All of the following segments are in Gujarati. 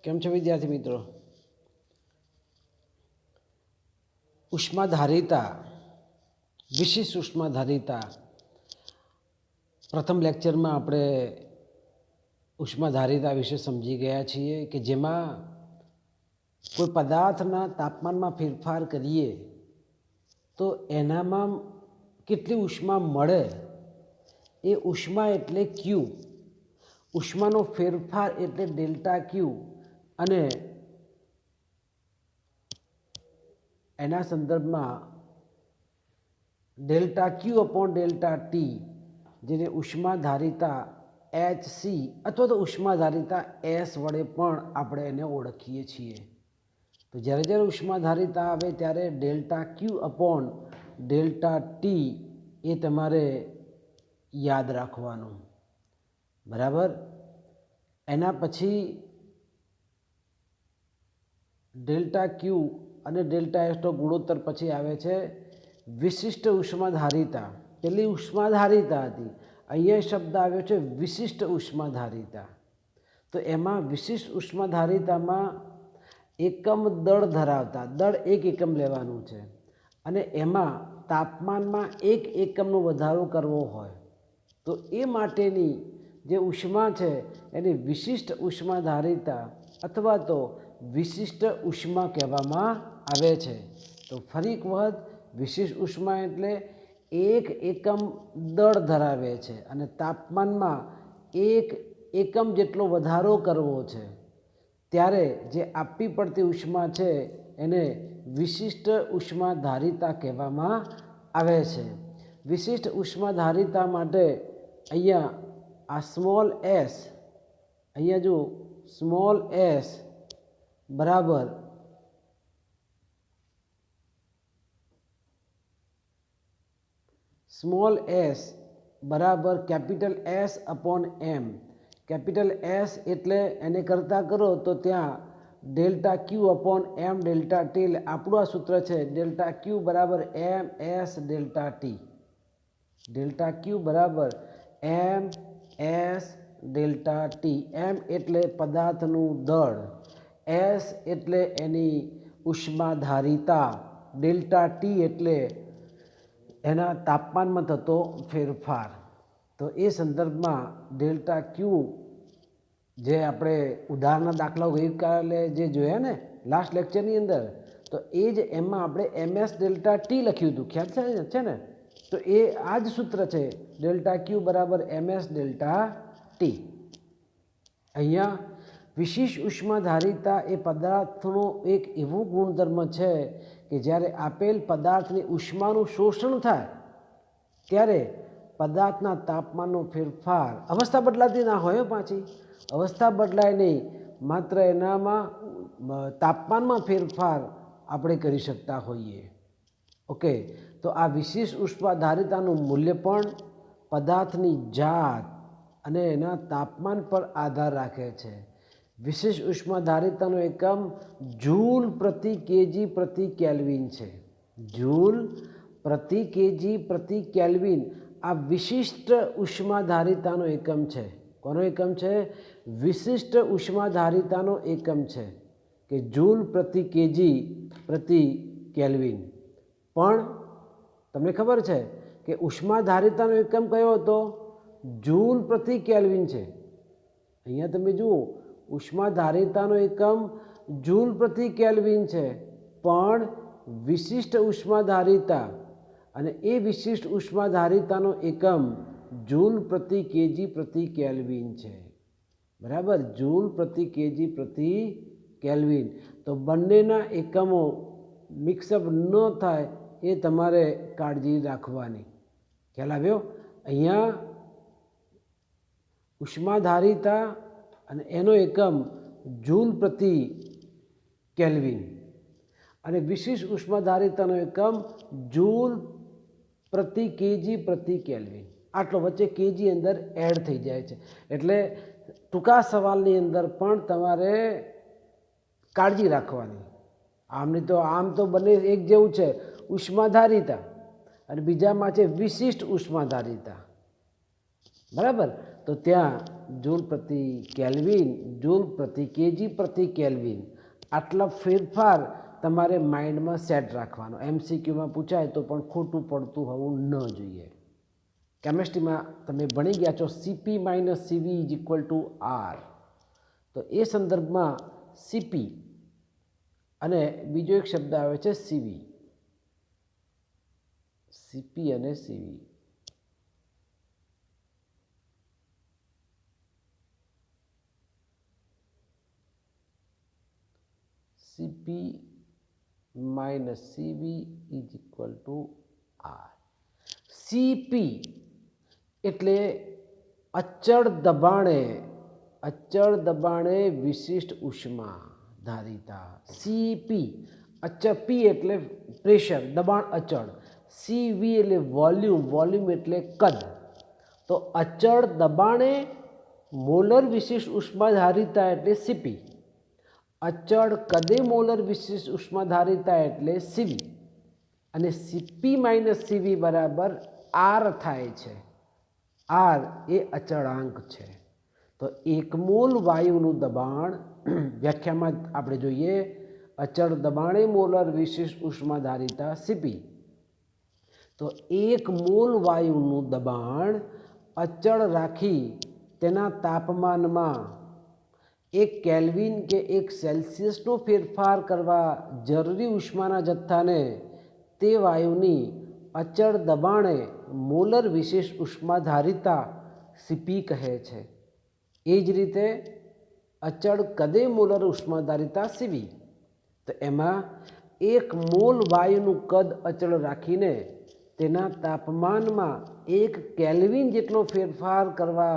કેમ છો વિદ્યાર્થી મિત્રો? ઉષ્માધારિતા, વિશિષ્ટ ઉષ્માધારિતા. પ્રથમ લેક્ચરમાં આપણે ઉષ્માધારિતા વિશે સમજી ગયા છીએ કે જેમાં કોઈ પદાર્થના તાપમાનમાં ફેરફાર કરીએ તો એનામાં કેટલી ઉષ્મા મળે, એ ઉષ્મા એટલે ક્યુ, ઉષ્માનો ફેરફાર એટલે ડેલ્ટા ક્યુ, અને એના સંદર્ભમાં delta Q upon delta T, જેને ઉષ્માધારિતા HC અથવા તો ઉષ્માધારિતા S વડે પણ આપણે એને ઓળખીએ છીએ. તો જ્યારે જ્યારે ઉષ્માધારિતા આવે ત્યારે delta Q upon delta T એ તમારે યાદ રાખવાનું, બરાબર. એના પછી ડેલ્ટા ક્યુ અને ડેલ્ટા એસનો ગુણોત્તર પછી આવે છે વિશિષ્ટ ઉષ્માધારિતા. પેલી ઉષ્માધારિતા હતી, અહીંયા શબ્દ આવ્યો છે વિશિષ્ટ ઉષ્માધારિતા. તો એમાં વિશિષ્ટ ઉષ્માધારિતામાં એકમ દળ ધરાવતા, દળ 1 એકમ લેવાનું છે, અને એમાં તાપમાનમાં 1 એકમનો વધારો કરવો હોય તો એ માટેની જે ઉષ્મા છે એની વિશિષ્ટ ઉષ્માધારિતા અથવા તો વિશિષ્ટ ઉષ્મા કહેવામાં આવે છે. તો ફરી એક વખત, વિશિષ્ટ ઉષ્મા એટલે 1 એકમ દળ ધરાવે છે અને તાપમાનમાં 1 એકમ જેટલો વધારો કરવો છે, ત્યારે જે આપવી પડતી ઉષ્મા છે એને વિશિષ્ટ ઉષ્માધારિતા કહેવામાં આવે છે. વિશિષ્ટ ઉષ્માધારિતા માટે અહીંયા આ સ્મોલ એસ, અહીંયા જો સ્મોલ એસ બરાબર સ્મોલ એસ બરાબર capital S upon M. Capital S એટલે એને કરતા કરો તો ત્યાં delta Q upon M delta T. આપણું આ સૂત્ર છે ડેલ્ટા ક્યુ બરાબર M S delta T. Delta Q બરાબર M S delta T. M એટલે પદાર્થનું દળ, એસ એટલે એની ઉષ્માધારિતા, ડેલ્ટા ટી એટલે એના તાપમાનમાં થતો ફેરફાર. તો એ સંદર્ભમાં ડેલ્ટા ક્યુ, જે આપણે ઉદાહરણના દાખલાઓ ગઈકાલે જે જોયા ને લાસ્ટ લેક્ચરની અંદર, તો એ જ એમાં આપણે એમએસ ડેલ્ટા ટી લખ્યું હતું, ખ્યાલ છે ને? તો એ આ જ સૂત્ર છે, ડેલ્ટા ક્યુ બરાબર એમએસ ડેલ્ટા ટી. અહીંયા વિશિષ્ટ ઉષ્માધારિતા એ પદાર્થનો એક એવો ગુણધર્મ છે કે જ્યારે આપેલ પદાર્થની ઉષ્માનું શોષણ થાય ત્યારે પદાર્થના તાપમાનનો ફેરફાર, અવસ્થા બદલાતી ના હોય, પાછી અવસ્થા બદલાય નહીં, માત્ર એનામાં તાપમાનમાં ફેરફાર આપણે કરી શકતા હોઈએ. ઓકે, તો આ વિશિષ્ટ ઉષ્માધારિતાનું મૂલ્ય પણ પદાર્થની જાત અને એના તાપમાન પર આધાર રાખે છે. વિશિષ્ટ ઉષ્માધારિતાનો એકમ જૂલ પ્રતિ કેજી પ્રતિ કેલ્વિન છે. જૂલ પ્રતિ કેજી પ્રતિ કેલ્વિન આ વિશિષ્ટ ઉષ્માધારિતાનો એકમ છે. કોનો એકમ છે? વિશિષ્ટ ઉષ્માધારિતાનો એકમ છે કે જૂલ પ્રતિ કેજી પ્રતિ કેલ્વિન. પણ તમને ખબર છે કે ઉષ્માધારિતાનો એકમ કયો હતો? જૂલ પ્રતિ કેલ્વિન છે. અહીંયા તમે જુઓ, ઉષ્માધારિતાનો એકમ જૂલ પ્રતિ કેલ્વિન છે, પણ વિશિષ્ટ ઉષ્માધારિતા અને એ વિશિષ્ટ ઉષ્માધારિતાનો એકમ જૂલ પ્રતિ કેજી પ્રતિ કેલ્વિન છે, બરાબર. જૂલ પ્રતિ કેજી પ્રતિ કેલ્વિન. તો બંનેના એકમો મિક્સઅપ ન થાય એ તમારે કાળજી રાખવાની. ખ્યાલ આવ્યો? અહીંયા ઉષ્માધારિતા અને એનો એકમ જૂલ પ્રતિ કેલ્વિન અને વિશિષ્ટ ઉષ્માધારિતાનો એકમ જૂલ પ્રતિ કેજી પ્રતિ કેલ્વિન. આટલો વચ્ચે કેજી અંદર એડ થઈ જાય છે, એટલે ટૂંકા સવાલની અંદર પણ તમારે કાળજી રાખવાની. આમ તો બંને એક જેવું છે, ઉષ્માધારિતા, અને બીજામાં છે વિશિષ્ટ ઉષ્માધારિતા, બરાબર. तो त्या जूल प्रति केल्विन, जूल प्रति केजी प्रति केल्विन आटला फेरफार तमारे माइंड में सेट राखवानो। एमसीक्यू में पूछाय तो पण खोटू पड़तुं होवुं न जोईए। केमिस्ट्री में तमे भणी गया छो CP minus CV is equal to R, तो ए संदर्भ में सीपी अने बीजो एक शब्द आवे छे सीवी, सीपी अने CV. CP minus CV is equal to R. CP एटले अचल दबाणे विशिष्ट उष्मा धारिता। सीपी अचल, पी एटले प्रेशर दबाण अचल, सीवी एटले वॉल्यूम, वॉल्यूम एटले कद। तो अचल दबाणे मोलर विशिष्ट उष्मा धारिता एटले सीपी, अचल कदे मोलर विशिष्ट उष्मा धारिता एटले सीवी, अने सीपी माइनस सीवी बराबर आर थाय छे। आर ए अचळांक छे। तो एक मोल वायुनुं दबाण व्याख्या में आपणे जोईए अचल दबाणे मोलर विशिष्ट उष्मा धारिता सीपी। तो एक मोल वायुनुं दबाण अचल राखी तेना तापमान में एक केल्विन के एक सेल्सियसनो फेरफार करवा जरूरी उष्माना जत्थाने ते वायुनी अचल दबाणे मोलर विशेष उष्मा धारिता सीपी कहे छे। ए ज रीते अचल कदे मोलर उष्मा धारिता सीवी। तो एमां एक मोल वायुनुं कद अचल राखीने तेना तापमान में एक केल्विन जेटलो फेरफार करवा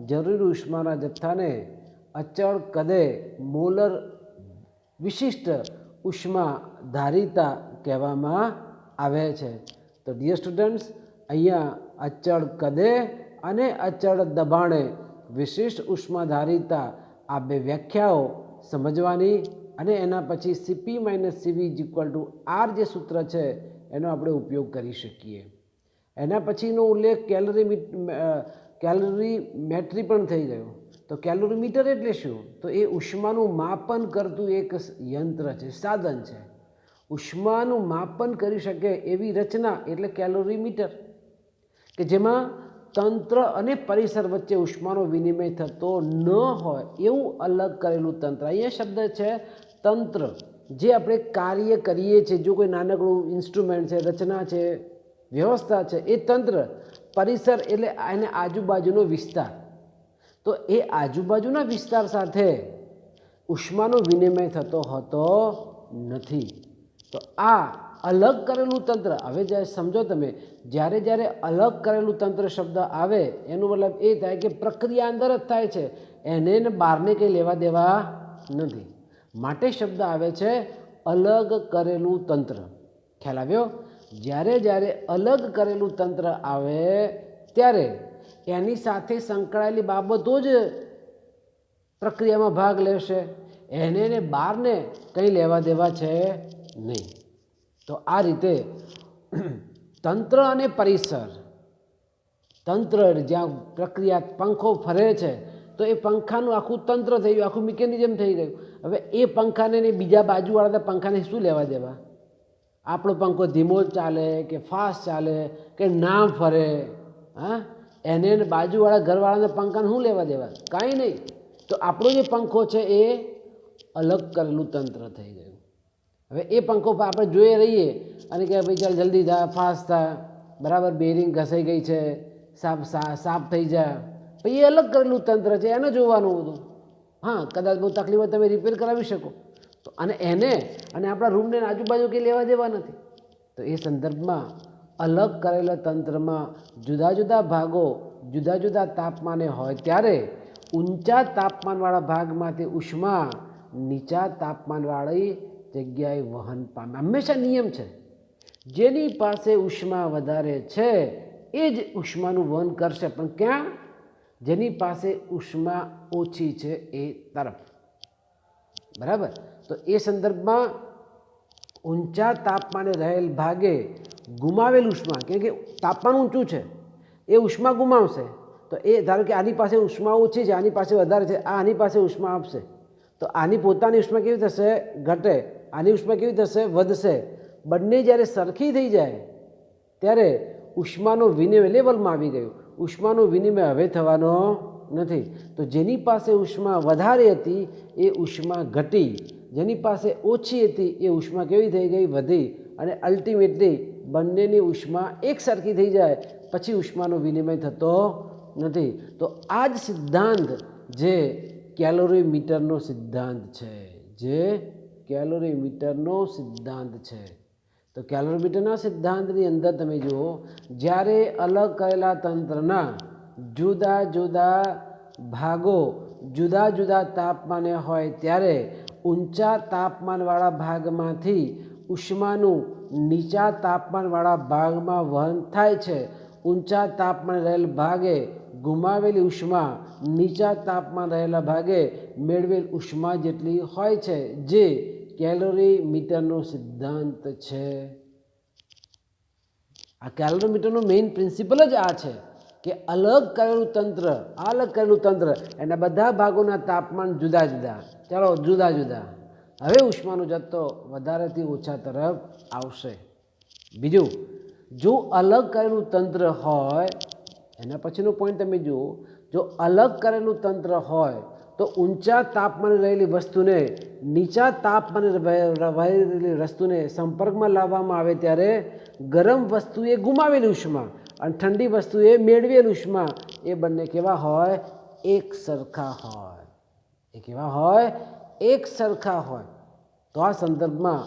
जरूरी उष्माना जत्थाने अचल कदे मोलर विशिष्ट उष्मा धारिता कहेवामां आवे छे। तो डियर स्टूडेंट्स, अहींया अचल कदे अने अचल दबाणे विशिष्ट उष्मा धारिता आ बे व्याख्याओ समझवानी अने एना पछी CP minus CV is equal to R जे सूत्र छे एनो आपणे उपयोग करी शकीए। एना पछीनो उल्लेख कैलोरीमेट्री पण थई गयो। तो कैलोरीमीटर एटले शुं? तो ए उष्मानुं मापन करतुं एक यंत्र छे, साधन छे। उष्मानुं मापन करी शके एवी रचना एटले कैलोरीमीटर, के जेमां तंत्र अने परिसर वच्चे उष्मानो विनिमय थतो न होय एवुं अलग करेलुं तंत्र। अहींया शब्द छे तंत्र, जे आपणे कार्य करीए छे, जो कोई नानकड़ुं इंस्ट्रुमेंट छे, रचना छे, व्यवस्था छे, ए तंत्र। परिसर एटले एने आजुबाजुनो विस्तार। तो ए आजुबाजुना विस्तार साथे उष्मानो विनिमय थतो होतो नथी। तो आ अलग करेलू तंत्र। हवे ज्यारे समझो तमे, ज्यारे ज्यारे अलग करेलू तंत्र शब्द आवे एनो मतलब ए थाय के प्रक्रिया अंदर ज थाय छे, एने ने बारने कंई लेवा देवा नथी। माटे शब्द आवे छे अलग करेलू तंत्र। ख्याल आव्यो? ज्यारे ज्यारे अलग करेलू तंत्र आवे त्यारे एनी साथे संकळायेली बाबतो ज प्रक्रियामां भाग लेशे, एने ने बारने कंई लेवा देवा छे नहीं। तो आ रीते तंत्र अने परिसर, तंत्र ज्यां प्रक्रिया पंखो फरे छे तो ए पंखानुं आखुं तंत्र थई गयुं, आखुं मिकेनिजम थई गयुं। हवे ए पंखाने ने बीजा बाजुवाळा पंखाने शुं लेवा देवा? आपणो पंखो धीमो चाले के फास्ट चाले के ना फरे, हाँ, एने बाजुवाळा घरवाळाने पंखाने शुं लेवा देवा? कांई नहीं। तो आपणो जे पंखो छे ए अलग करेलुं तंत्र थई गयुं। हवे ए पंखो आपणे जोई रहीए अने के भाई चाल जल्दी था, फास्ट था, बराबर बेरिंग घसाई गई है, साफ थई जा, भाई ये अलग करेलू तंत्र है, एने जोवानुं हतुं। हाँ, कदाच बहुत तकलीफ होय तमे रिपेर करावी शको। तो अने एने अने आपणा रूमने आजुबाजु के लेवा देवा नथी। तो ए संदर्भमां अलग करेला तंत्रमां जुदा जुदा भागो जुदा जुदा तापमाने होय त्यारे ऊंचा तापमानवाळा भागमांथी उष्मा नीचा तापमानवाળી जग्याए वहन पामे। हमेशा नियम छे, जेनी पासे उष्मा वधारे छे ए ज उष्मानुं वहन करशे, पण क्यां? जेनी पासे उष्मा ओછી छे ए तरफ। बराबर? तो ए संदर्भमां ऊंचा तापमाने रहेल भागे गुमावेल उष्मा, केम के तापमान ऊंचुं छे, ए उष्मा गुमावशे, તો એ ધારો કે આની પાસે ઉષ્મા ઓછી છે, આની પાસે વધારે છે, આ આની પાસે ઉષ્મા આપશે તો આની પોતાની ઉષ્મા કેવી થશે? ઘટે. આની ઉષ્મા કેવી થશે? વધશે. બંને જ્યારે સરખી થઈ જાય ત્યારે ઉષ્માનો વિનિમય લેવલમાં આવી ગયું. ઉષ્માનો વિનિમય હવે થવાનો નથી. તો જેની પાસે ઉષ્મા વધારે હતી એ ઉષ્મા ઘટી, જેની પાસે ઓછી હતી એ ઉષ્મા કેવી થઈ ગઈ? વધી. અને અલ્ટિમેટલી બંનેની ઉષ્મા એક સરખી થઈ જાય પછી ઉષ્માનો વિનિમય થતો નથી. તો આ જ સિદ્ધાંત જે કેલોરીમીટરનો સિદ્ધાંત છે, જે કેલોરીમીટરનો સિદ્ધાંત છે. તો કેલોરીમીટરના સિદ્ધાંતની અંદર તમે જુઓ, જ્યારે અલગ કરેલા તંત્રના જુદા જુદા ભાગો જુદા જુદા તાપમાને હોય ત્યારે ઊંચા તાપમાનવાળા ભાગમાંથી ઉષ્માનું નીચા તાપમાનવાળા ભાગમાં વહન થાય છે. ઊંચા તાપમાન રહેલ ભાગે ગુમાવેલી ઉષ્મા નીચા તાપમાન રહેલા ભાગે મેળવેલ ઉષ્મા જેટલી હોય છે, જે કેલોરીમીટરનો સિદ્ધાંત છે. આ કેલોરીમીટરનો મેઇન પ્રિન્સિપલ જ આ છે કે અલગ કરેલું તંત્ર એના બધા ભાગોના તાપમાન જુદા જુદા, ચાલો જુદા જુદા, હવે ઉષ્માનો જથ્થો વધારેથી ઓછા તરફ આવશે. બીજું, જો અલગ કરેલું તંત્ર હોય, એના પછીનો પોઈન્ટ તમે જુઓ, જો અલગ કરેલું તંત્ર હોય તો ઊંચા તાપમાને રહેલી વસ્તુને નીચા તાપમાને રહેલી વસ્તુને સંપર્કમાં લાવવામાં આવે ત્યારે ગરમ વસ્તુએ ગુમાવેલી ઉષ્મા અને ઠંડી વસ્તુએ મેળવેલી ઉષ્મા એ બંને કેવા હોય? એક સરખા હોય. એ કેવા હોય? એક સરખા હોય. તો આ સંદર્ભમાં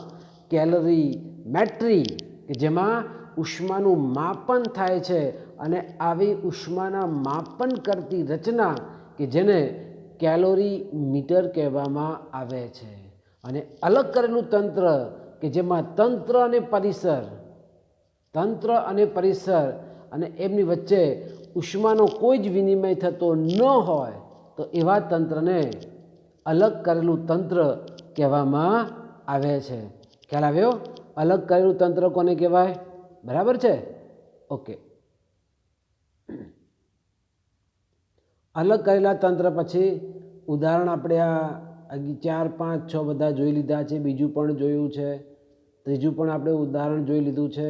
કેલરીમેટ્રી કે જેમાં ઉષ્માનું માપન થાય છે અને આવી ઉષ્માના માપન કરતી રચના કે જેને કેલોરીમીટર કહેવામાં આવે છે. અને અલગ કરેલું તંત્ર કે જેમાં તંત્ર અને પરિસર અને એમની વચ્ચે ઉષ્માનો કોઈ જ વિનિમય થતો ન હોય તો એવા તંત્રને અલગ કરેલું તંત્ર કહેવામાં આવે છે. ખ્યાલ આવ્યો? અલગ કરેલું તંત્ર કોને કહેવાય? બરાબર છે? ઓકે. અલગ કરેલા તંત્ર પછી ઉદાહરણ આપણે આ 4, 5, 6 બધા જોઈ લીધા છે. બીજું પણ જોયું છે, ત્રીજું પણ આપણે ઉદાહરણ જોઈ લીધું છે.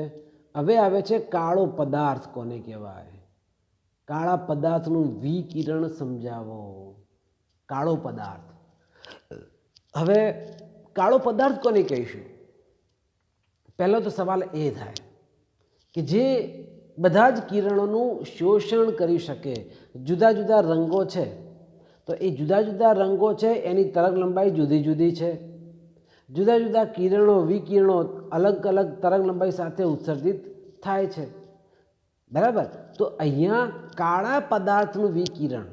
હવે આવે છે કાળો પદાર્થ કોને કહેવાય? કાળા પદાર્થનું વિકિરણ સમજાવો. કાળો પદાર્થ. હવે કાળો પદાર્થ કોને કહીશું? પહેલો તો સવાલ એ થાય કે જે બધા જ કિરણોનું શોષણ કરી શકે. જુદા જુદા રંગો છે તો એ જુદા જુદા રંગો છે એની તરંગ લંબાઈ જુદી જુદી છે. જુદા જુદા કિરણો વિકિરણો અલગ અલગ તરંગ લંબાઈ સાથે ઉત્સર્જિત થાય છે. બરાબર? તો અહીંયા કાળા પદાર્થનું વિકિરણ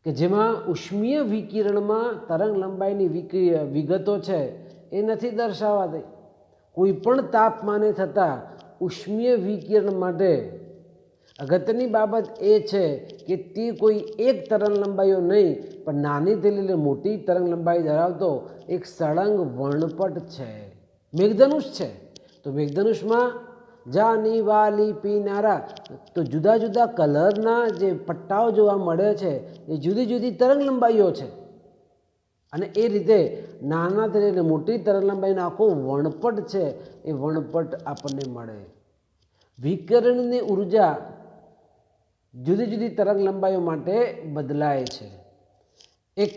કે જેમાં ઉષ્મીય વિકિરણમાં તરંગ લંબાઈની વિગતો છે એ નથી દર્શાવાતી. કોઈ પણ તાપમાને થતા ઉષ્મીય વિકિરણ માટે અગત્યની બાબત એ છે કે તે કોઈ એક તરંગ લંબાઈઓ નહીં પણ નાનીથી લઈને મોટી તરંગ લંબાઈ ધરાવતો એક સળંગ વર્ણપટ છે, મેઘધનુષ છે. તો મેઘધનુષમાં જાની વાલી પીનારા તો જુદા જુદા કલરના જે પટ્ટાઓ જોવા મળે છે એ જુદી જુદી તરંગ લંબાઈઓ છે. અને એ રીતે નાનાથી લઈને મોટી તરંગ લંબાઈનો આખો વર્ણપટ છે એ વર્ણપટ આપણને મળે. વિકિરણની ઉર્જા જુદી જુદી તરંગ લંબાઈઓ માટે બદલાય છે. એક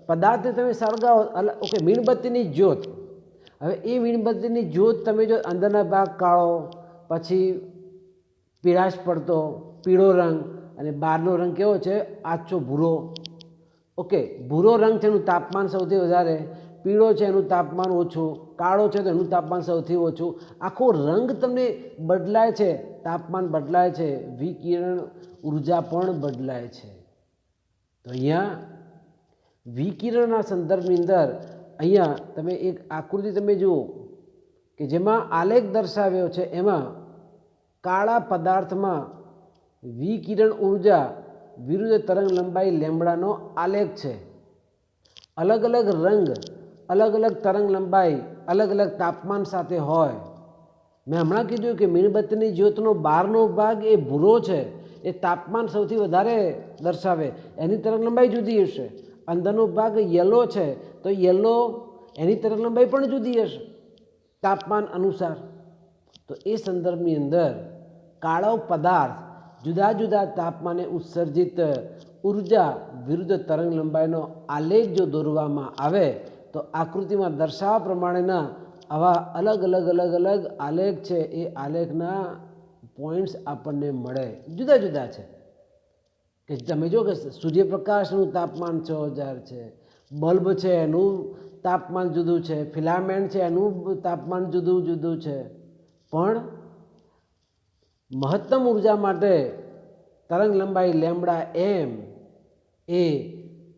પદાર્થને તમે સળગાવો, ઓકે, મીણબત્તીની જ્યોત. હવે એ મીણબત્તીની જ્યોત તમે જો અંદરના ભાગ કાળો, પછી પીળાશ પડતો પીળો રંગ અને બહારનો રંગ કેવો છે? આછો ભૂરો. ઓકે, ભૂરો રંગ છે એનું તાપમાન સૌથી વધારે, પીળો છે એનું તાપમાન ઓછું, કાળો છે તો એનું તાપમાન સૌથી ઓછું. આખો રંગ તમને બદલાય છે, તાપમાન બદલાય છે, વિકિરણ ઉર્જા પણ બદલાય છે. તો અહીંયા વિકિરણના સંદર્ભની અંદર અહીંયા તમે એક આકૃતિ તમે જુઓ કે જેમાં આલેખ દર્શાવ્યો છે. એમાં કાળા પદાર્થમાં વિકિરણ ઉર્જા વિરુદ્ધ તરંગ લંબાઈ લેમ્બડાનો આલેખ છે. અલગ અલગ રંગ, અલગ અલગ તરંગ લંબાઈ, અલગ અલગ તાપમાન સાથે હોય. મેં હમણાં કીધું કે મીણબત્તીની જ્યોતનો બહારનો ભાગ એ ભૂરો છે, એ તાપમાન સૌથી વધારે દર્શાવે, એની તરંગ લંબાઈ જુદી હશે. અંદરનો ભાગ યલો છે તો યલો એની તરંગ લંબાઈ પણ જુદી હશે તાપમાન અનુસાર. તો એ સંદર્ભની અંદર કાળો પદાર્થ જુદા જુદા તાપમાને ઉત્સર્જિત ઉર્જા વિરુદ્ધ તરંગ લંબાઈનો આલેખ જો દોરવામાં આવે તો આકૃતિમાં દર્શાવવા પ્રમાણેના આવા અલગ અલગ અલગ અલગ આલેખ છે. એ આલેખના પોઈન્ટ્સ આપણને મળે, જુદા જુદા છે. કે તમે જો કે સૂર્યપ્રકાશનું તાપમાન 6000 છે, બલ્બ છે એનું તાપમાન જુદું છે, ફિલામેન્ટ છે એનું તાપમાન જુદું જુદું છે. પણ મહત્તમ ઉર્જા માટે તરંગ લંબાઈ લેમ્બડા એમ એ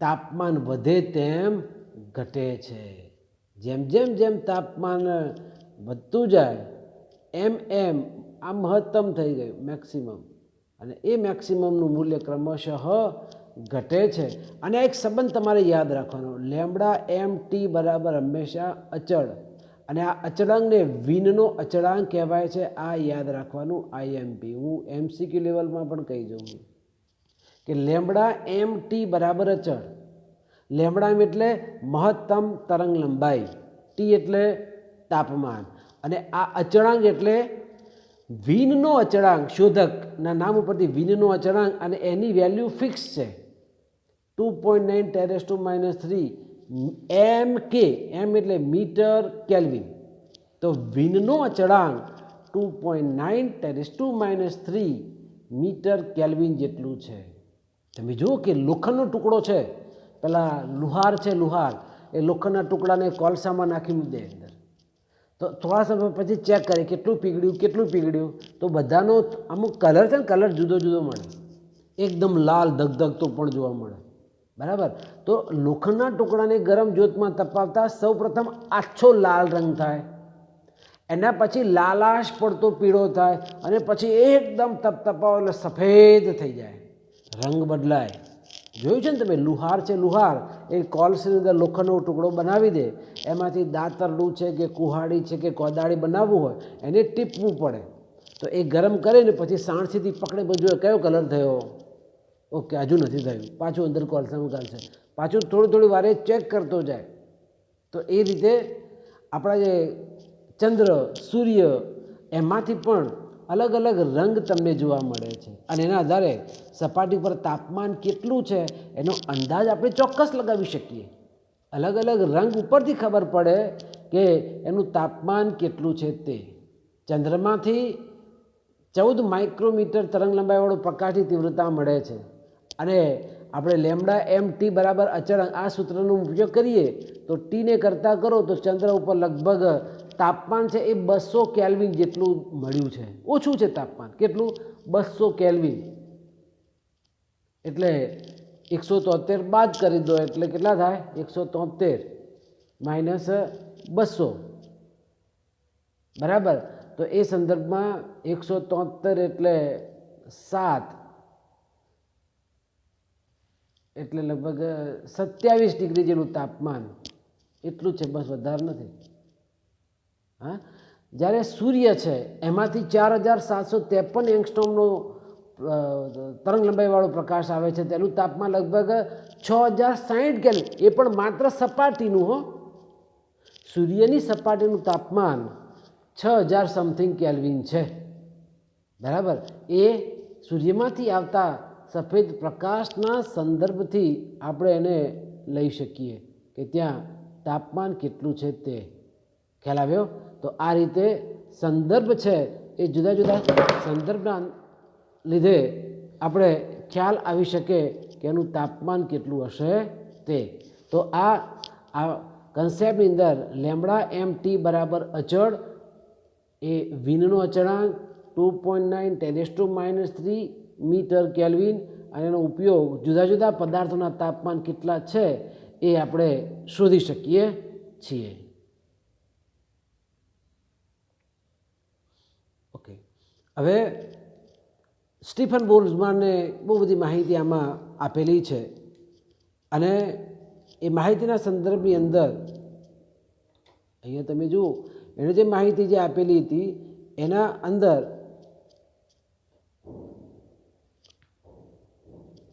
તાપમાન વધે તેમ ઘટે છે. જેમ જેમ જેમ તાપમાન વધતું જાય એમ એમ આ મહત્તમ થઈ ગયું મેક્સિમમ, અને એ મેક્સિમમનું મૂલ્ય ક્રમશઃ ઘટે છે. અને એક સંબંધ તમારે યાદ રાખવાનો, લેમ્બડા એમ ટી બરાબર હંમેશા અચળ, અને આ અચળાંકને વિનનો અચળાંક કહેવાય છે. આ યાદ રાખવાનું આઈએમપી. હું એમસીક્યુ લેવલમાં પણ કહી દઉં છું કે લેમ્બડા એમ ટી બરાબર અચળ. લેમ્બડા એમ એટલે મહત્તમ તરંગ લંબાઈ, ટી એટલે તાપમાન, અને આ અચળાંક એટલે વિનનો અચળાંક. શોધકના નામ ઉપરથી વિનનો અચળાંક, અને એની વેલ્યુ ફિક્સ છે 2.9 × 10⁻³ એમ કે. એમ એટલે મીટર કેલ્વિન. તો વિનનો અચળાંક 2.9 × 10⁻³ મીટર કેલ્વિન જેટલું છે. તમે જુઓ કે લોખંડનો ટુકડો છે, પેલા લુહાર છે, લુહાર એ લોખંડના ટુકડાને કોલસામાં નાખી મૂકે અંદર, તો થોડા સમય પછી ચેક કરે કેટલું પીગળ્યું. તો બધાનો અમુક કલર છે ને, કલર જુદો જુદો મળે, એકદમ લાલ ધગધગતો પણ જોવા મળે, બરાબર. તો લોખંડના ટુકડાને ગરમ જ્યોતમાં તપાવતા સૌ પ્રથમ આછો લાલ રંગ થાય, એના પછી લાલાશ પડતો પીળો થાય, અને પછી એકદમ તપતપાવો એટલે સફેદ થઈ જાય, રંગ બદલાય. જોયું છે ને તમે, લુહાર છે, લુહાર એ કોલસાની અંદર લોખંડનો ટુકડો બનાવી દે, એમાંથી દાતરડું છે કે કુહાડી છે કે કોદાળી બનાવવું હોય એને ટીપવું પડે, તો એ ગરમ કરે ને પછી સાણસીથી પકડે, બધું કયો કલર થયો, ઓકે હજુ નથી થયું, પાછું અંદર કોલસામાં ગાલશે, પાછું થોડી વારે ચેક કરતો જાય. તો એ રીતે આપણા જે ચંદ્ર, સૂર્ય એમાંથી પણ અલગ અલગ રંગ તમને જોવા મળે છે, અને એના આધારે સપાટી પર તાપમાન કેટલું છે એનો અંદાજ આપણે ચોક્કસ લગાવી શકીએ. અલગ અલગ રંગ ઉપરથી ખબર પડે કે એનું તાપમાન કેટલું છે તે. ચંદ્રમાંથી 14 માઇક્રોમીટર તરંગ લંબાઈવાળો પ્રકાશની તીવ્રતા મળે છે, અને આપણે લેમ્બડા એમ ટી બરાબર અચળાંક આ સૂત્રનો ઉપયોગ કરીએ તો ટીને કરતાં કરો તો ચંદ્ર ઉપર લગભગ તાપમાન છે એ 200 કેલ્વિન જેટલું મળ્યું છે. ઓછું છે તાપમાન, કેટલું? 200 કેલ્વિન. એટલે 173 બાદ કરી દો એટલે કેટલા થાય? 173 - 200, બરાબર. તો એ સંદર્ભમાં 173 એટલે 7, એટલે લગભગ 27 ડિગ્રી જેટલું તાપમાન, એટલું છે, બસ વધારે નથી. હા, જ્યારે સૂર્ય છે એમાંથી 4753 એંગસ્ટ્રોમનો તરંગ લંબાઈવાળો પ્રકાશ આવે છે, તેનું તાપમાન લગભગ 6060 કેલ્વિન, એ પણ માત્ર સપાટીનું. હો, સૂર્યની સપાટીનું તાપમાન 6000 સમથિંગ કેલ્વિન છે, બરાબર. એ સૂર્યમાંથી આવતા સફેદ પ્રકાશના સંદર્ભથી આપણે એને લઈ શકીએ કે ત્યાં તાપમાન કેટલું છે તે. ખ્યાલ આવ્યો? તો આ રીતે સંદર્ભ છે એ જુદા જુદા સંદર્ભના લીધે આપણે ખ્યાલ આવી શકે કે એનું તાપમાન કેટલું હશે તે. તો આ કન્સેપ્ટની અંદર લેમ્બડા એમ ટી બરાબર અચળ, એ વિનનો અચળાંક 2.9 × 10⁻³ મીટર કેલ્વિન, અને એનો ઉપયોગ જુદા જુદા પદાર્થોના તાપમાન કેટલા છે એ આપણે શોધી શકીએ છીએ. ઓકે, હવે સ્ટીફન બોલ્ટ્ઝમાનને બહુ બધી માહિતી આમાં આપેલી છે, અને એ માહિતીના સંદર્ભની અંદર અહીંયા તમે જુઓ એણે જે માહિતી જે આપેલી હતી એના અંદર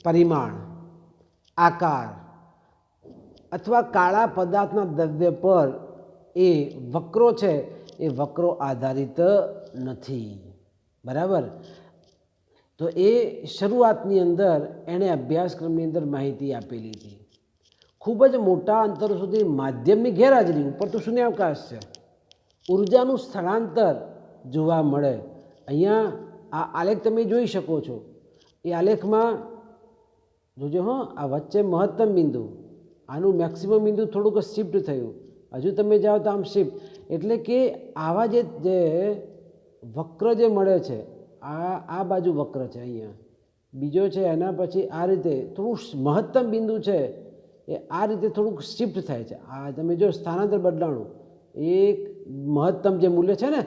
પરિમાણ, આકાર અથવા કાળા પદાર્થના દ્રવ્ય પર એ વક્રો છે એ વક્રો આધારિત નથી. બરાબર. તો એ શરૂઆતની અંદર એણે અભ્યાસક્રમની અંદર માહિતી આપેલી હતી. ખૂબ જ મોટા અંતરો સુધી માધ્યમની ગેરહાજરી ઉપર તો શૂન્યાવકાશ છે. ઉર્જાનું સ્થળાંતર જોવા મળે. અહીંયા આ આલેખ તમે જોઈ શકો છો. એ આલેખમાં જોજો હો, આ વચ્ચે મહત્તમ બિંદુ, આનું મેક્સિમમ બિંદુ થોડુંક શિફ્ટ થયું. હજુ તમે જાઓ તો આમ શિફ્ટ, એટલે કે આવા જે વક્ર જે મળે છે, આ બાજુ વક્ર છે, અહીંયા બીજો છે, એના પછી આ રીતે થોડું મહત્તમ બિંદુ છે એ આ રીતે થોડુંક શિફ્ટ થાય છે. આ તમે જો સ્થાનાંતર બદલાણું, એક મહત્તમ જે મૂલ્ય છે ને,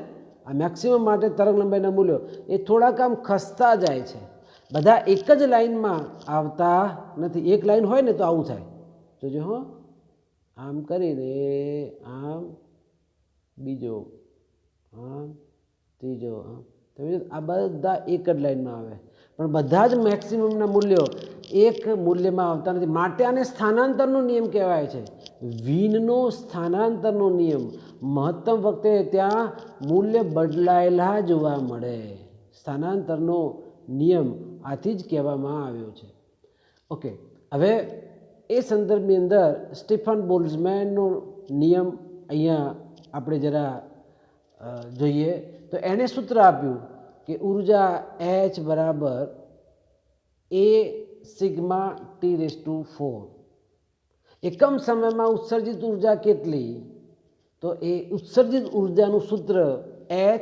આ મેક્સિમમ માટે તરંગ લંબાઈના મૂલ્યો એ થોડાક આમ ખસતા જાય છે. બધા એક જ લાઈનમાં આવતા નથી. એક લાઈન હોય ને તો આવું થાય. જોજો હો, આમ કરીને આમ બીજો, આમ ત્રીજો, આમ તમે આ બધા એક જ લાઈનમાં આવે, પણ બધા જ મેક્સિમમના મૂલ્યો એક મૂલ્યમાં આવતા નથી. માટે આને સ્થાનાંતરનો નિયમ કહેવાય છે. વીનનો સ્થાનાંતરનો નિયમ. મહત્તમ વખતે ત્યાં મૂલ્ય બદલાયેલા જોવા મળે. સ્થાનાંતરનો નિયમ આથી જ કહેવામાં આવ્યો છે. ઓકે, હવે એ સંદર્ભની અંદર સ્ટીફન બોલ્ટ્ઝમેનનો નિયમ અહીંયા આપણે જરા જોઈએ. તો એણે સૂત્ર આપ્યું કે ઉર્જા H બરાબર A સિગ્મા T⁴. એકમ સમયમાં ઉત્સર્જિત ઉર્જા કેટલી? તો એ ઉત્સર્જિત ઉર્જાનું સૂત્ર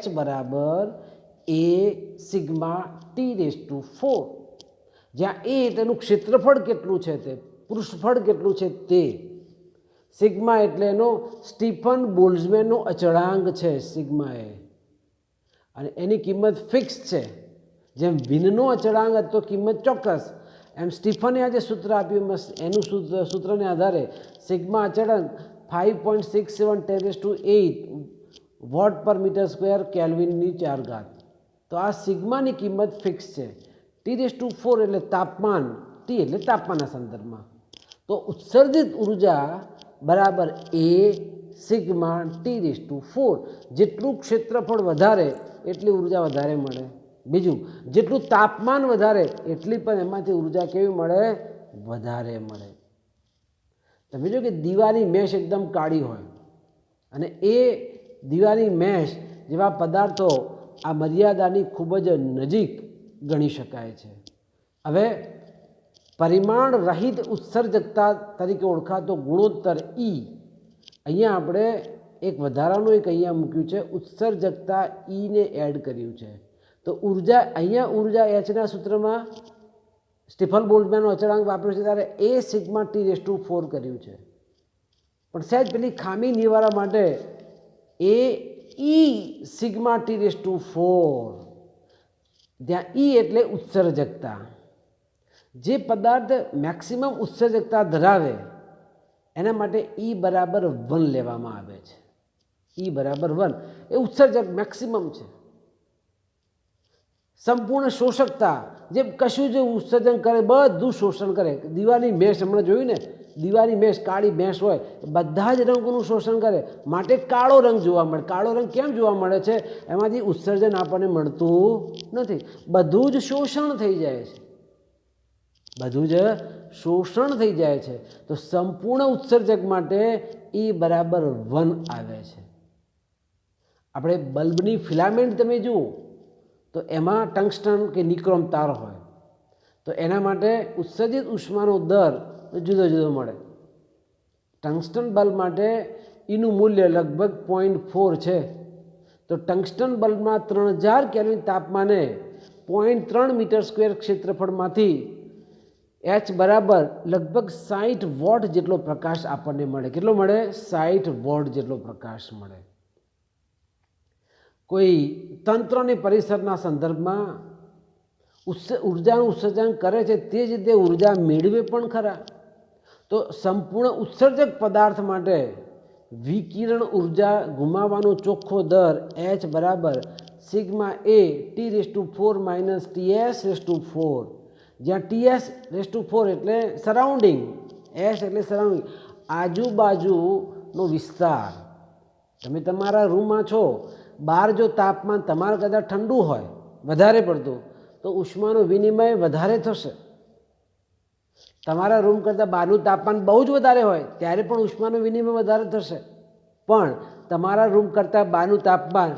H બરાબર A સિગ્મા T⁴. જ્યાં A તેનું ક્ષેત્રફળ કેટલું છે, તે પૃષ્ઠફળ કેટલું છે તે, સિગ્મા એટલે એનો સ્ટીફન બોલ્ટ્ઝમેનનો અચળાંક છે સિગ્મા એ, અને એની કિંમત ફિક્સ છે. જેમ વિનનો અચળાંક હતો કિંમત ચોક્કસ, એમ સ્ટીફને આ જે સૂત્ર આપ્યું એનું સૂત્રને આધારે સિગ્મા અચળાંક 5.67 × 10⁸ વોટ પર મીટર સ્ક્વેર કેલ્વિનની 4 તો આ સિગ્માની કિંમત ફિક્સ છે. T⁴ એટલે તાપમાન, ટી એટલે તાપમાનના સંદર્ભમાં. તો ઉત્સર્જિત ઉર્જા બરાબર A સિગ્મા T⁴. જેટલું ક્ષેત્રફળ વધારે એટલી ઉર્જા વધારે મળે. બીજું, જેટલું તાપમાન વધારે એટલી પણ એમાંથી ઉર્જા કેવી મળે? વધારે મળે. તમે જો કે દીવાની મેશ એકદમ કાળી હોય અને એ દીવાની મેશ જેવા પદાર્થો આ મર્યાદાની ખૂબ જ નજીક ગણી શકાય છે. હવે પરિમાણ રહિત ઉત્સર્જકતા તરીકે ઓળખાતો ગુણોત્તર E, અહીંયા આપણે એક વધારાનું એક અહીંયા મૂક્યું છે, ઉત્સર્જકતા E ને એડ કર્યું છે. તો ઉર્જા, અહીંયા ઉર્જા Hના સૂત્રમાં સ્ટીફન બોલ્ટ્ઝમેનનો અચળાંક વાપર્યો છે ત્યારે A સિગ્મા T⁴ કર્યું છે. પણ સહેજ પેલી ખામી નિવારવા માટે A E સિગ્મા T⁴, જ્યાં E એટલે ઉત્સર્જકતા. જે પદાર્થ મેક્સિમમ ઉત્સર્જકતા ધરાવે એના માટે E બરાબર 1 લેવામાં આવે છે. E બરાબર 1 એ ઉત્સર્જક મેક્સિમમ છે. સંપૂર્ણ શોષકતા, જે કશું જ ઉત્સર્જન કરે બધું શોષણ કરે. દીવાની મેશ હમણાં જોયું ને, દીવાની મેશ કાળી મેશ હોય, બધા જ રંગોનું શોષણ કરે, માટે કાળો રંગ જોવા મળે. કાળો રંગ કેમ જોવા મળે છે? એમાંથી ઉત્સર્જન આપણને મળતું નથી, બધું જ શોષણ થઈ જાય છે. બધું જ શોષણ થઈ જાય છે. તો સંપૂર્ણ ઉત્સર્જક માટે E બરાબર 1 આવે છે. આપણે બલ્બની ફિલામેન્ટ તમે જુઓ તો એમાં ટંગસ્ટન કે નિક્રોમ તાર હોય, તો એના માટે ઉત્સર્જિત ઉષ્માનો દર જુદો જુદો મળે. ટંગસ્ટન બલ્બ માટે એનું મૂલ્ય લગભગ 0.4 છે. તો ટંગસ્ટન બલ્બમાં 3000 કેલ્વિન તાપમાને 0.3 મીટર સ્ક્વેર ક્ષેત્રફળમાંથી H બરાબર લગભગ 60 વોટ જેટલો પ્રકાશ આપણને મળે. કેટલો મળે? 60 વોટ જેટલો પ્રકાશ મળે. કોઈ તંત્ર અને પરિસરના સંદર્ભમાં ઉર્જાનું ઉત્સર્જન કરે છે તે જ રીતે ઉર્જા મેળવે પણ ખરા. તો સંપૂર્ણ ઉત્સર્જક પદાર્થ માટે વિકિરણ ઉર્જા ગુમાવવાનો ચોખ્ખો દર H બરાબર સિગ્મા A T⁴ - TS⁴, જ્યાં ટીએસ રેસ ટુ 4 એટલે સરાઉન્ડિંગ, એસ એટલે સરાઉન્ડિંગ, આજુબાજુનો વિસ્તાર. તમે તમારા રૂમમાં છો, બહાર જો તાપમાન તમારા કરતાં ઠંડુ હોય વધારે પડતું તો ઉષ્માનું વિનિમય વધારે થશે. તમારા રૂમ કરતાં બહારનું તાપમાન બહુ જ વધારે હોય ત્યારે પણ ઉષ્માનું વિનિમય વધારે થશે. પણ તમારા રૂમ કરતાં બહારનું તાપમાન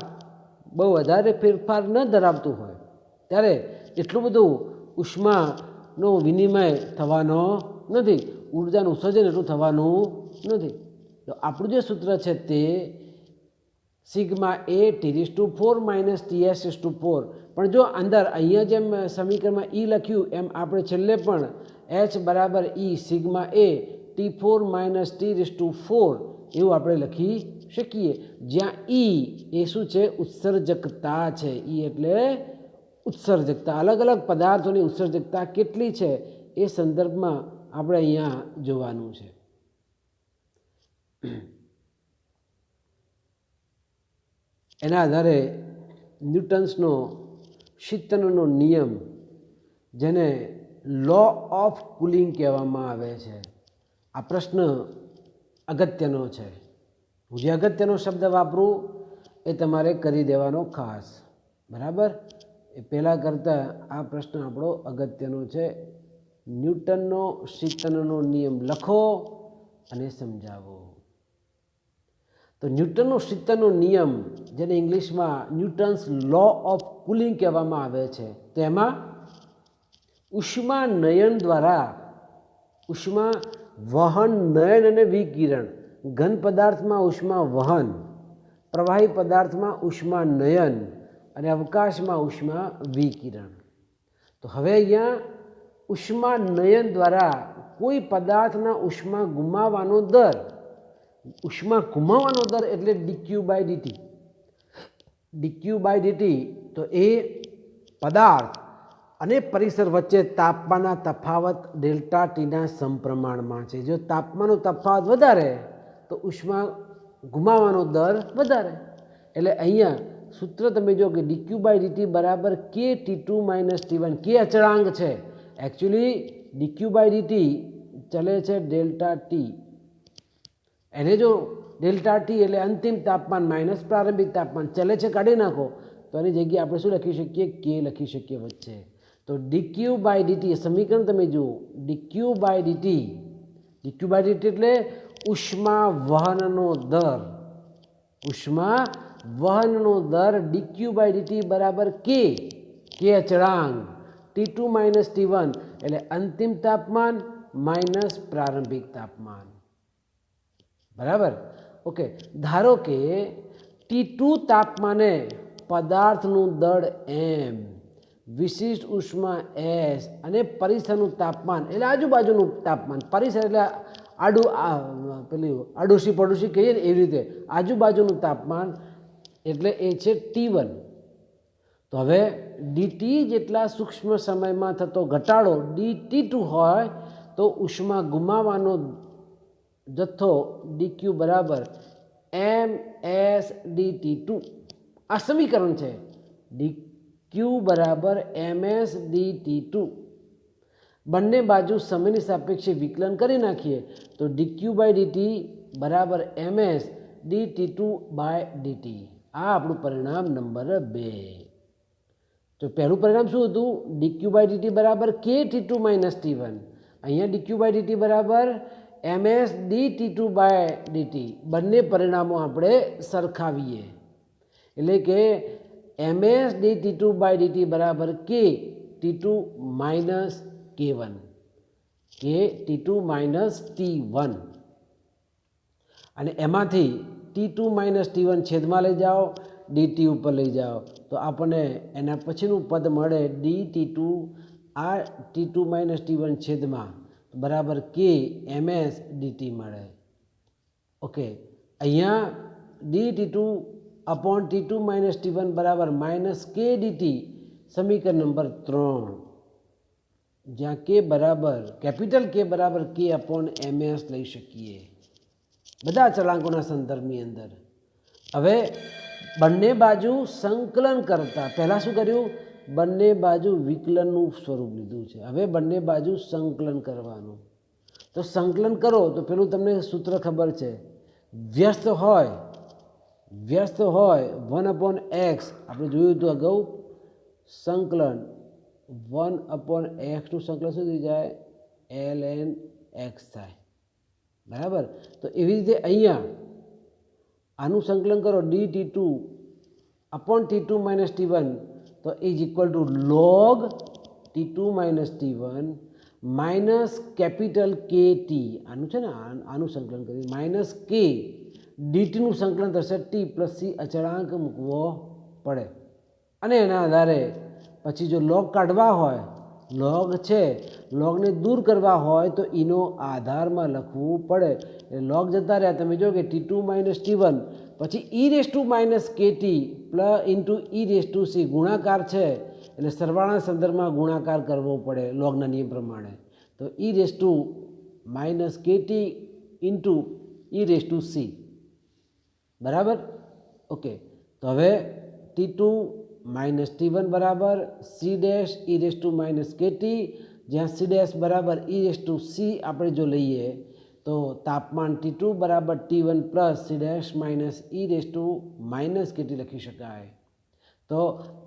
બહુ વધારે ફેરફાર ન ધરાવતું હોય ત્યારે એટલું બધું ઉષ્માનો વિનિમય થવાનો નથી, ઉર્જાનું ઉત્સર્જન એટલું થવાનું નથી. તો આપણું જે સૂત્ર છે તે સિગ્મા એ T⁴ - TS⁴. પણ જો અંદર અહીંયા જેમ સમીકરણમાં ઈ લખ્યું એમ આપણે છેલ્લે પણ H બરાબર ઈ સિગ્મા એ T⁴ - T⁴ એવું આપણે લખી શકીએ, જ્યાં ઈ એ શું છે? ઉત્સર્જકતા છે. ઈ એટલે ઉત્સર્જકતા. અલગ અલગ પદાર્થોની ઉત્સર્જકતા કેટલી છે એ સંદર્ભમાં આપણે અહીંયા જોવાનું છે. એના આધારે ન્યૂટન્સનો શીતનનો નિયમ, જેને લો ઓફ કુલિંગ કહેવામાં આવે છે, આ પ્રશ્ન અગત્યનો છે. હું જે અગત્યનો શબ્દ વાપરું એ તમારે કરી દેવાનો ખાસ, બરાબર? એ પહેલાં કરતાં આ પ્રશ્ન આપણો અગત્યનો છે. ન્યૂટનનો શીતનનો નિયમ લખો અને સમજાવો. તો ન્યૂટનનો શીતનનો નિયમ, જેને ઇંગ્લિશમાં ન્યૂટન્સ લો ઓફ કુલિંગ કહેવામાં આવે છે, તો એમાં ઉષ્મા નયન દ્વારા ઉષ્મા વહન, નયન અને વિકિરણ, ઘન પદાર્થમાં ઉષ્મા વહન, પ્રવાહી પદાર્થમાં ઉષ્મા નયન અને અવકાશમાં ઉષ્મા વિકિરણ. તો હવે અહીંયા ઉષ્મા નયન દ્વારા કોઈ પદાર્થના ઉષ્મા ગુમાવવાનો દર, ઉષ્મા ગુમાવવાનો દર એટલે dQ/dt. dQ/dt તો એ પદાર્થ અને પરિસર વચ્ચે તાપમાનના તફાવત ડેલ્ટા ટીના સમપ્રમાણમાં છે. જો તાપમાનનો તફાવત વધારે તો ઉષ્મા ગુમાવવાનો દર વધારે. એટલે અહીંયા સૂત્ર તમે જો કે dQ/dt બરાબર k T2 - T1. કે અચળાંક છે. એકચ્યુઅલી dQ/dt ચલે છે ડેલ્ટા ટી. એને જો ડેલ્ટા ટી એટલે અંતિમ તાપમાન માઇનસ પ્રારંભિક તાપમાન ચલે છે કાઢી નાખો તો એની જગ્યાએ આપણે શું લખી શકીએ? કે લખી શકીએ વચ્ચે. તો dQ/dt સમીકરણ તમે જુઓ, dQ/dt એટલે ઉષ્મા વહનનો દર. ઉષ્મા વહનનો દર dQ/dt બરાબર કે અચળાંક, T2 - T1 એટલે અંતિમ તાપમાન માઇનસ પ્રારંભિક તાપમાન, બરાબર? ઓકે, ધારો કે T2 તાપમાને પદાર્થનું દળ m, વિશિષ્ટ ઉષ્મા s અને પરિસરનું તાપમાન એટલે આજુબાજુનું તાપમાન, પરિસર એટલે આડોશી પડોશી કહીએ ને એવી રીતે આજુબાજુનું તાપમાન એટલે એ છે T1. તો હવે dt જેટલા સૂક્ષ્મ સમયમાં થતો ઘટાડો dT2 હોય તો ઉષ્મા ગુમાવવાનો જથ્થો dQ બરાબર ms dT2. આ સમીકરણ છે. dQ બરાબર ms dT2. બંને બાજુ સમયની સાપેક્ષે વિકલન કરી નાખીએ તો dQ/dt બરાબર ms dT2/dt. આ આપણું પરિણામ નંબર 2. તો પહેલું પરિણામ શું હતું? dQ/dt બરાબર k T2 - T1. અહીંયા dQ/dt બરાબર ms dT2/dt. બંને પરિણામો આપણે સરખાવીએ એટલે કે ms dT2/dt બરાબર k T2 - K1, k T2 - T1. અને એમાંથી T2 - T1 છેદમાં લઈ જાઓ, dt ઉપર લઈ જાઓ તો આપણને એના પછીનું પદ મળે dT2. આ T2 - T1 છેદમાં બરાબર k ms dt મળે. ઓકે, અહીંયા dT2/T2 - T1 બરાબર -k dt સમીકરણ નંબર 3, જ્યાં k બરાબર કેપિટલ K બરાબર k/ms લઈ શકીએ બધા ચલાંકોના સંદર્ભની અંદર. હવે બંને બાજુ સંકલન કરતા પહેલાં શું કર્યું? બંને બાજુ વિકલનનું સ્વરૂપ લીધું છે. હવે બંને બાજુ સંકલન કરવાનું. તો સંકલન કરો તો પેલું તમને સૂત્ર ખબર છે, વ્યસ્ત હોય 1/x, આપણે જોયું હતું અગાઉ, સંકલન 1/x નું સંકલન શું થઈ જાય, ln x થાય. બરાબર. તો એવી રીતે અહીંયા આનું સંકલન કરો dt2/t2 - t1, તો is equal to log t2 - t1 minus capital KT, આનું છે ને આનું સંકલન કર્યું, માઇનસ k ડીટીનું સંકલન થશે t પ્લસ c અચળાંક મૂકવો પડે. અને એના આધારે પછી જો લોગ કાઢવા હોય, લોગ છે, લોગને દૂર કરવા હોય તો એનો આધારમાં લખવું પડે. એટલે લોગ જતા રહ્યા, તમે જો કે t2 - t1 પછી e−kt ઇન્ટુ e⁻c ગુણાકાર છે, એટલે સરવાળાના સંદર્ભમાં ગુણાકાર કરવો પડે લોગના નિયમ પ્રમાણે. તો e−kt ઇન્ટુ e⁻c. બરાબર. ઓકે. તો હવે t2 - t1 બરાબર c'(e−kt), જ્યાં c' બરાબર e⁻c આપણે જો લઈએ તો તાપમાન t2 બરાબર t1 પ્લસ c'-e⁻ લખી શકાય. તો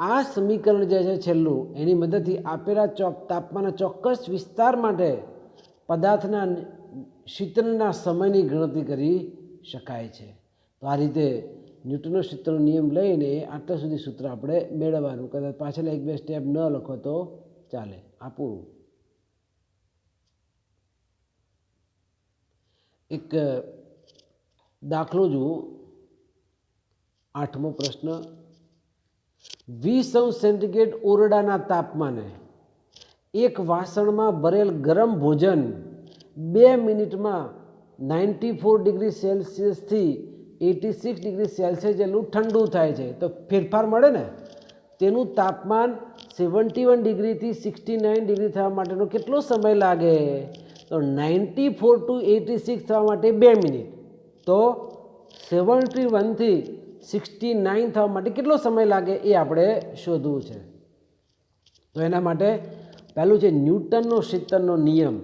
આ સમીકરણ જે છે છેલ્લું, એની મદદથી આપેલા તાપમાનના ચોક્કસ વિસ્તાર માટે પદાર્થના શીતનના સમયની ગણતરી કરી શકાય છે. તો આ રીતે ન્યૂટનનો ક્ષેત્રનો નિયમ લઈને આટલા સુધી સૂત્ર આપણે મેળવવાનું. કદાચ પાછળ 1-2 સ્ટેપ ન લખો તો ચાલે. આ પૂરું. એક દાખલો જુઓ, 8મો પ્રશ્ન. 20°C ઓરડાના તાપમાને એક વાસણમાં ભરેલ ગરમ ભોજન 2 મિનિટમાં 94°C થી 86°C જેટલું ઠંડુ થાય છે. તો ફેરફાર મળે ને, તેનું તાપમાન 71° થી 69° થવા માટેનો કેટલો સમય લાગે? તો 94 to 86 થવા માટે 2 મિનિટ, તો 71 થી 69 થવા માટે કેટલો સમય લાગે એ આપણે શોધવું છે. તો એના માટે પહેલું છે ન્યૂટનનો ક્ષેત્રનો નિયમ,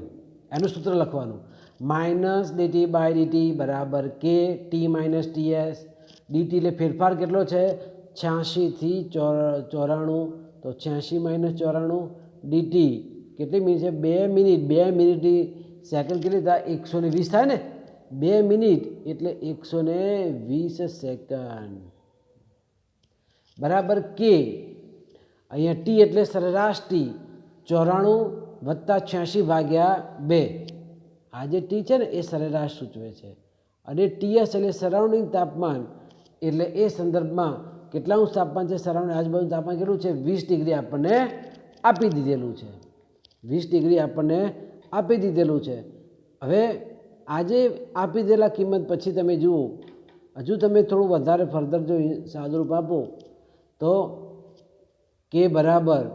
એનું સૂત્ર લખવાનું. -dT/dt બરાબર k t - ts. dt એટલે ફેરફાર કેટલો છે, 86 થી 94, તો 86 - 94. dt કેટલી મિનિટ છે, 2 મિનિટ. 2 મિનિટની સેકન્ડ કેટલી થાય, 120 થાય ને. 2 મિનિટ એટલે 120 સેકન્ડ બરાબર k. અહીંયા t એટલે સરેરાશ t, 94 વત્તા 86/2. આ જે ટી છે ને એ સરેરાશ સૂચવે છે. અને ટીએસ એટલે સરાઉન્ડિંગ તાપમાન, એટલે એ સંદર્ભમાં કેટલાનું તાપમાન છે, સરાઉન્ડિંગ આજુબાજુનું તાપમાન કેટલું છે, 20° આપણને આપી દીધેલું છે. 20° આપણને આપી દીધેલું છે. હવે આજે આપી દીધેલા કિંમત પછી તમે જુઓ, હજુ તમે થોડું વધારે ફર્ધર જો સાદુરૂપ આપો તો કે બરાબર,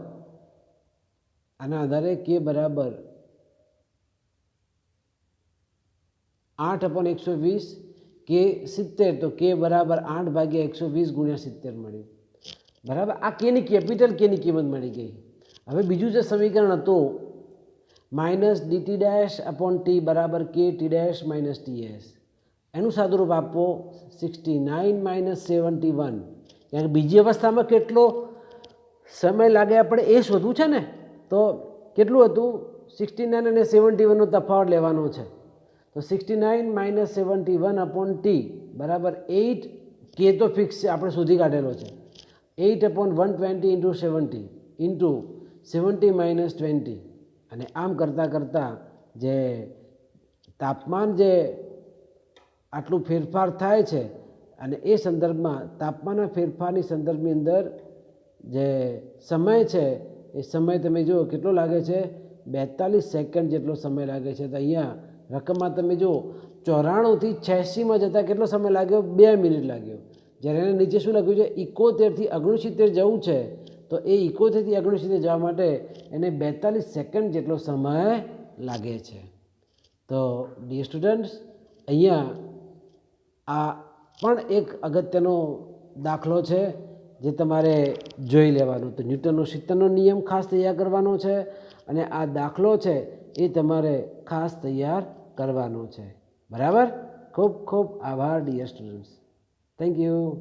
આના આધારે કે બરાબર 8/120, કે 70, તો કે બરાબર 8/120 × 70 મળ્યું. બરાબર. આ કેની કેપિટલ કેની કિંમત મળી ગઈ. હવે બીજું જે સમીકરણ હતું -dt'/t બરાબર kt' - ts, એનું સાદુરૂપ આપો 69 - 71. કારણ કે બીજી અવસ્થામાં કેટલો સમય લાગે આપણે એ શોધવું છે ને. તો કેટલું હતું, 69 અને 71નો તફાવત લેવાનો છે. તો 69 - 71/t બરાબર 8, કે તો ફિક્સ છે, આપણે શોધી કાઢેલો છે. 8/120 × 70 ઇન્ટુ 70 - 20. અને આમ કરતાં કરતાં જે તાપમાન જે આટલું ફેરફાર થાય છે, અને એ સંદર્ભમાં તાપમાનના ફેરફારની સંદર્ભની અંદર જે સમય છે એ સમય તમે જુઓ કેટલો લાગે છે, 42 સેકન્ડ જેટલો સમય લાગે છે. તો અહીંયા રકમમાં તમે જુઓ 94 થી 86માં જતાં કેટલો સમય લાગ્યો, 2 મિનિટ લાગ્યો. જ્યારે એને નીચે શું લખ્યું છે, 71 થી 69 જવું છે, તો એ 71 થી 69 જવા માટે એને 42 સેકન્ડ જેટલો સમય લાગે છે. તો ડિયર સ્ટુડન્ટ્સ, અહીંયા આ પણ એક અગત્યનો દાખલો છે જે તમારે જોઈ લેવાનું. તો ન્યૂટનનો શીતળનો નિયમ ખાસ તૈયાર કરવાનો છે અને આ દાખલો છે એ તમારે ખાસ તૈયાર કરવાનો છે. બરાબર. ખૂબ ખૂબ આભાર ડિયર સ્ટુડન્ટ્સ. Thank you.